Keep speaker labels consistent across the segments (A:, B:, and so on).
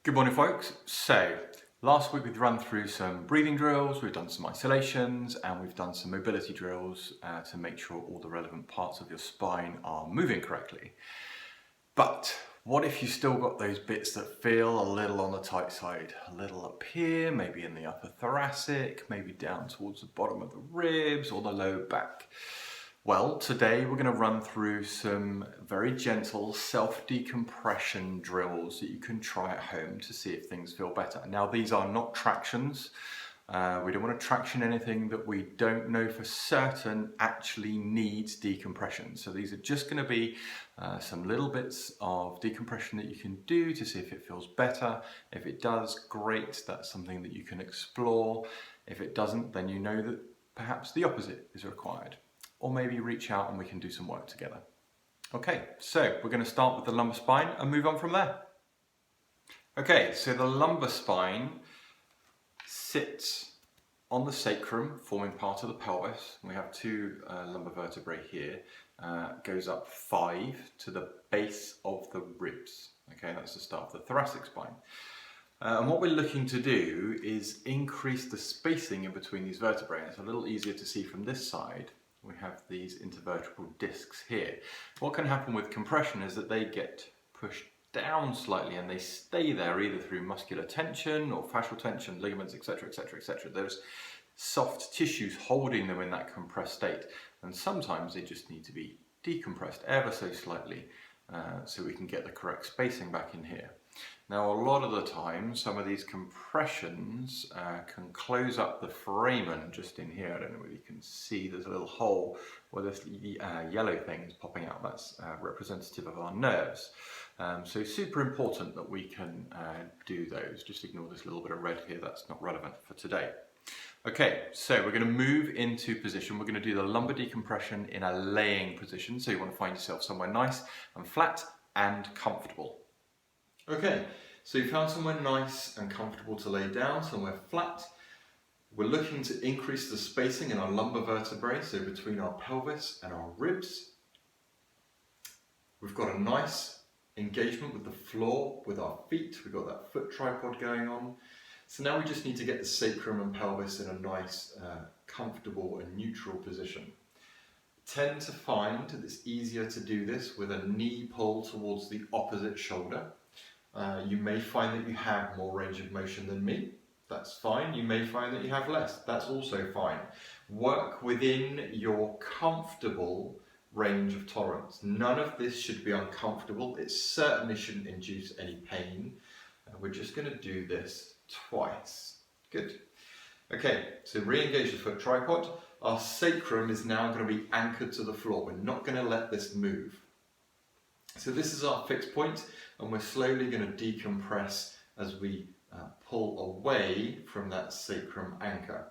A: Good morning, folks. So last week we've run through some breathing drills, we've done some isolations, and we've done some mobility drills to make sure all the relevant parts of your spine are moving correctly. But what if you still got those bits that feel a little on the tight side? A little up here, maybe in the upper thoracic, maybe down towards the bottom of the ribs or the low back. Well, today we're going to run through some very gentle self-decompression drills that you can try at home to see if things feel better. Now, these are not tractions. We don't want to traction anything that we don't know for certain actually needs decompression. So these are just going to be some little bits of decompression that you can do to see if it feels better. If it does, great, that's something that you can explore. If it doesn't, then you know that perhaps the opposite is required. Or maybe reach out and we can do some work together. Okay, so we're going to start with the lumbar spine and move on from there. Okay, so the lumbar spine sits on the sacrum, forming part of the pelvis. We have two lumbar vertebrae here. Goes up 5 to the base of the ribs. Okay, that's the start of the thoracic spine. And what we're looking to do is increase the spacing in between these vertebrae. It's a little easier to see from this side. We have these intervertebral discs here. What can happen with compression is that they get pushed down slightly and they stay there either through muscular tension or fascial tension, ligaments, etc, etc, etc. There's soft tissues holding them in that compressed state, and sometimes they just need to be decompressed ever so slightly so we can get the correct spacing back in here. Now, a lot of the time, some of these compressions can close up the foramen just in here. I don't know whether you can see, there's a little hole where this yellow thing is popping out. That's representative of our nerves. So super important that we can do those. Just ignore this little bit of red here, that's not relevant for today. Okay, so we're going to move into position. We're going to do the lumbar decompression in a laying position. So you want to find yourself somewhere nice and flat and comfortable. Okay, so you found somewhere nice and comfortable to lay down, somewhere flat. We're looking to increase the spacing in our lumbar vertebrae, so between our pelvis and our ribs. We've got a nice engagement with the floor, with our feet. We've got that foot tripod going on. So now we just need to get the sacrum and pelvis in a nice, comfortable and neutral position. Tend to find that it's easier to do this with a knee pull towards the opposite shoulder. You may find that you have more range of motion than me. That's fine. You may find that you have less. That's also fine. Work within your comfortable range of tolerance. None of this should be uncomfortable. It certainly shouldn't induce any pain. We're just going to do this twice. Good. Okay, so re-engage the foot tripod. Our sacrum is now going to be anchored to the floor. We're not going to let this move. So this is our fixed point, and we're slowly going to decompress as we pull away from that sacrum anchor.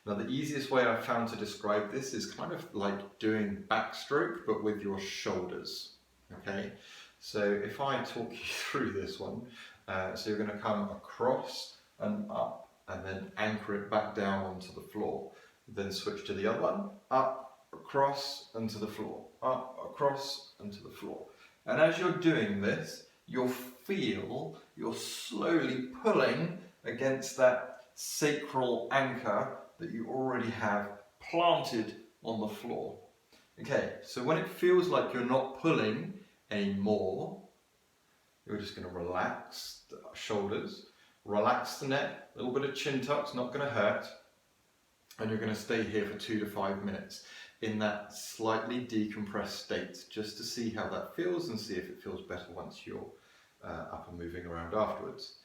A: Now, the easiest way I've found to describe this is kind of like doing backstroke, but with your shoulders. Okay, so if I talk you through this one, so you're going to come across and up, and then anchor it back down onto the floor. Then switch to the other one, up, across, and to the floor, up, across, and to the floor. And as you're doing this, you'll feel you're slowly pulling against that sacral anchor that you already have planted on the floor. Okay, so when it feels like you're not pulling anymore, you're just going to relax the shoulders, relax the neck, a little bit of chin tuck's not going to hurt, and you're going to stay here for 2 to 5 minutes. In that slightly decompressed state, just to see how that feels and see if it feels better once you're up and moving around afterwards.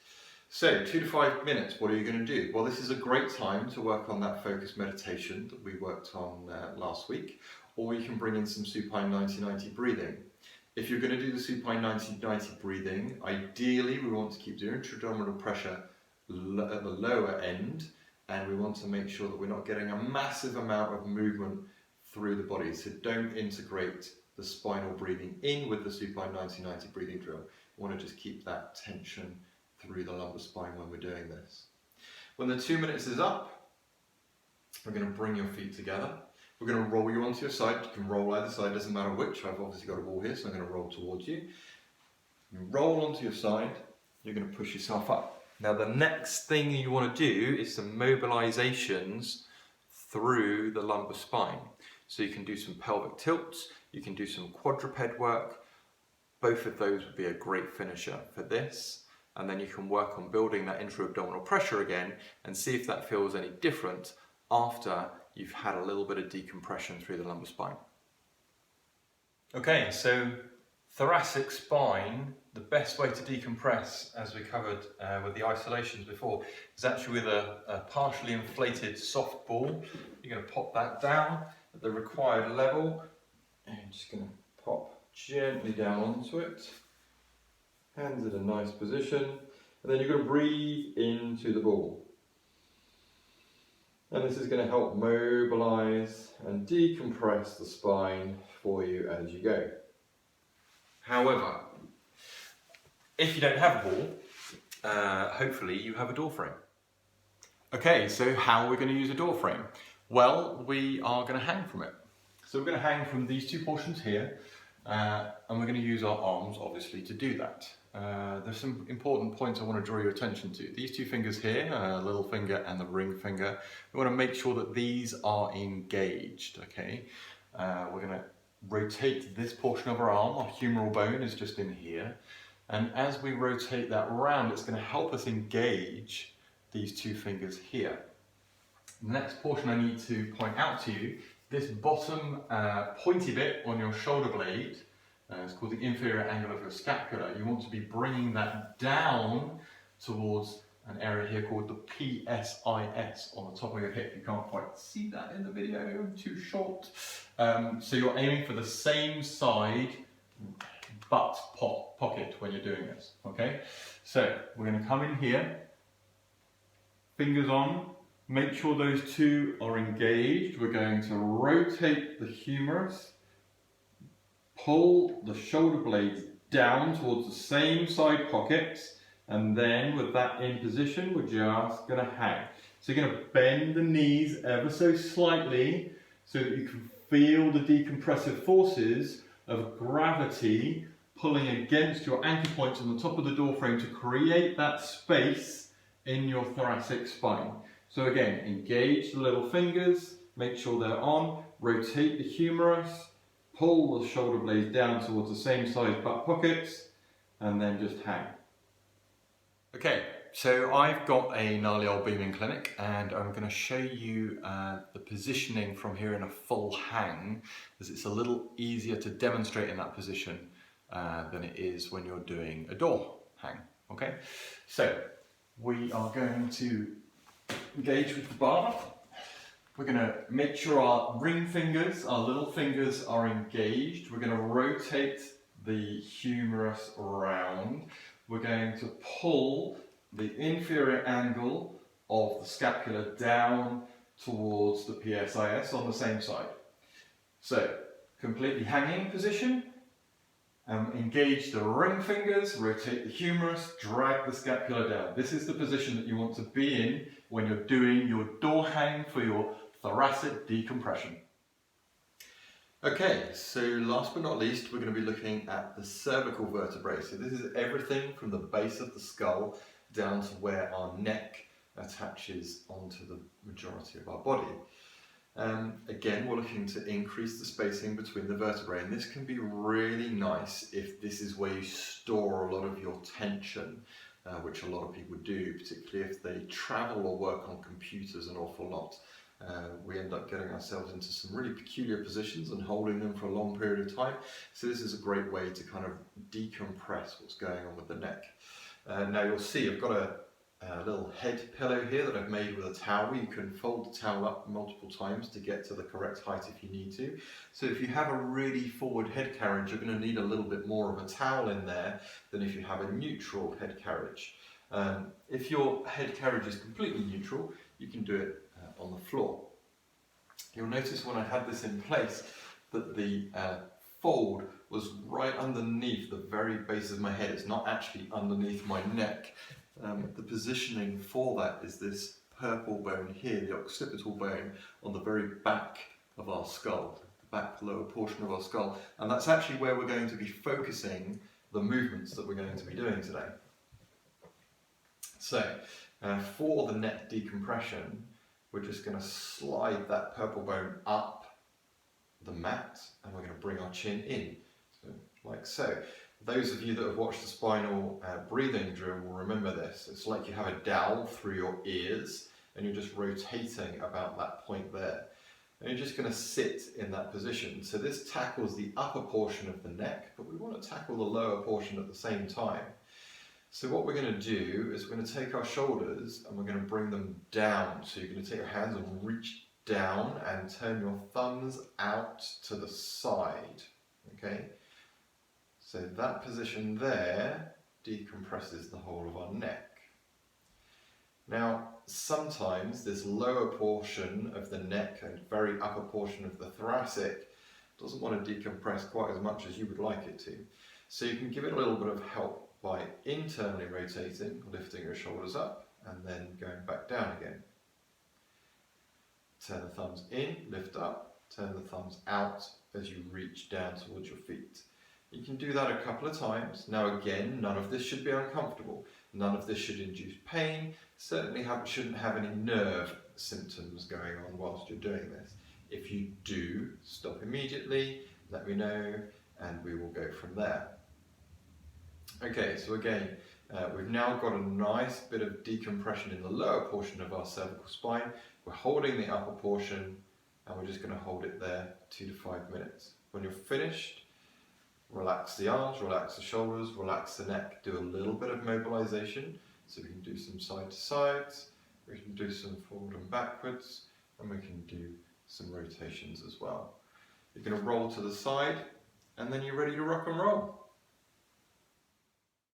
A: So 2 to 5 minutes, what are you going to do? Well, this is a great time to work on that focused meditation that we worked on last week, or you can bring in some supine 90-90 breathing. If you're going to do the supine 90-90 breathing, ideally we want to keep the intra-abdominal pressure at the lower end, and we want to make sure that we're not getting a massive amount of movement through the body. So don't integrate the spinal breathing in with the supine 90-90 breathing drill. We want to just keep that tension through the lumbar spine when we're doing this. When the 2 minutes is up, we're going to bring your feet together. We're going to roll you onto your side. You can roll either side, doesn't matter which. I've obviously got a ball here, so I'm going to roll towards you. You roll onto your side, you're going to push yourself up. Now the next thing you want to do is some mobilizations through the lumbar spine. So you can do some pelvic tilts, you can do some quadruped work. Both of those would be a great finisher for this. And then you can work on building that intra-abdominal pressure again and see if that feels any different after you've had a little bit of decompression through the lumbar spine. Okay, so thoracic spine, the best way to decompress, as we covered with the isolations before, is actually with a partially inflated soft ball. You're going to pop that down at the required level and just going to pop gently down onto it. Hands in a nice position, and then you're going to breathe into the ball. And this is going to help mobilize and decompress the spine for you as you go. However, if you don't have a ball, hopefully you have a door frame. Okay, so how are we going to use a door frame? Well, we are going to hang from it. So we're going to hang from these two portions here, and we're going to use our arms, obviously, to do that. There's some important points I want to draw your attention to. These two fingers here, little finger and the ring finger, we want to make sure that these are engaged, okay? We're going to rotate this portion of our arm, our humeral bone is just in here, and as we rotate that round, it's going to help us engage these two fingers here. The next portion I need to point out to you, this bottom pointy bit on your shoulder blade, it's called the inferior angle of your scapula. You want to be bringing that down towards an area here called the PSIS on the top of your hip. You can't quite see that in the video, too short. So you're aiming for the same side butt pocket when you're doing this, okay? So we're going to come in here, fingers on, make sure those two are engaged. We're going to rotate the humerus, pull the shoulder blades down towards the same side pockets, and then with that in position, we're just going to hang. So you're going to bend the knees ever so slightly so that you can feel the decompressive forces of gravity pulling against your anchor points on the top of the door frame to create that space in your thoracic spine. So again, engage the little fingers, make sure they're on, rotate the humerus, pull the shoulder blades down towards the same size butt pockets, and then just hang. Okay, so I've got a gnarly old beaming clinic, and I'm going to show you the positioning from here in a full hang, as it's a little easier to demonstrate in that position than it is when you're doing a door hang. Okay, so we are going to engage with the bar. We're going to make sure our ring fingers, our little fingers, are engaged. We're going to rotate the humerus around. We're going to pull the inferior angle of the scapula down towards the PSIS on the same side. So, completely hanging position. Engage the ring fingers, rotate the humerus, drag the scapula down. This is the position that you want to be in when you're doing your door hang for your thoracic decompression. Okay, so last but not least, we're going to be looking at the cervical vertebrae. So this is everything from the base of the skull down to where our neck attaches onto the majority of our body. Again, we're looking to increase the spacing between the vertebrae, and this can be really nice if this is where you store a lot of your tension, which a lot of people do, particularly if they travel or work on computers an awful lot. We end up getting ourselves into some really peculiar positions and holding them for a long period of time. So this is a great way to kind of decompress what's going on with the neck. Now you'll see I've got a little head pillow here that I've made with a towel. You can fold the towel up multiple times to get to the correct height if you need to. So if you have a really forward head carriage, you're going to need a little bit more of a towel in there than if you have a neutral head carriage. If your head carriage is completely neutral, you can do it on the floor. You'll notice when I had this in place that the fold was right underneath the very base of my head. It's not actually underneath my neck. The positioning for that is this purple bone here, the occipital bone on the very back of our skull, the back lower portion of our skull, and that's actually where we're going to be focusing the movements that we're going to be doing today. So for the neck decompression, we're just going to slide that purple bone up the mat and we're going to bring our chin in, so, like so. Those of you that have watched the spinal breathing drill will remember this. It's like you have a dowel through your ears and you're just rotating about that point there. And you're just going to sit in that position. So this tackles the upper portion of the neck, but we want to tackle the lower portion at the same time. So what we're going to do is we're going to take our shoulders and we're going to bring them down. So you're going to take your hands and reach down and turn your thumbs out to the side. Okay? So that position there decompresses the whole of our neck. Now, sometimes this lower portion of the neck and very upper portion of the thoracic doesn't want to decompress quite as much as you would like it to. So you can give it a little bit of help by internally rotating, lifting your shoulders up and then going back down again. Turn the thumbs in, lift up, turn the thumbs out as you reach down towards your feet. You can do that a couple of times. Now again, none of this should be uncomfortable. None of this should induce pain. Certainly shouldn't have any nerve symptoms going on whilst you're doing this. If you do, stop immediately, let me know, and we will go from there. Okay, so again, we've now got a nice bit of decompression in the lower portion of our cervical spine. We're holding the upper portion, and we're just going to hold it there 2 to 5 minutes. When you're finished, relax the arms, relax the shoulders, relax the neck, do a little bit of mobilization. So we can do some side to sides, we can do some forward and backwards, and we can do some rotations as well. You're going to roll to the side, and then you're ready to rock and roll.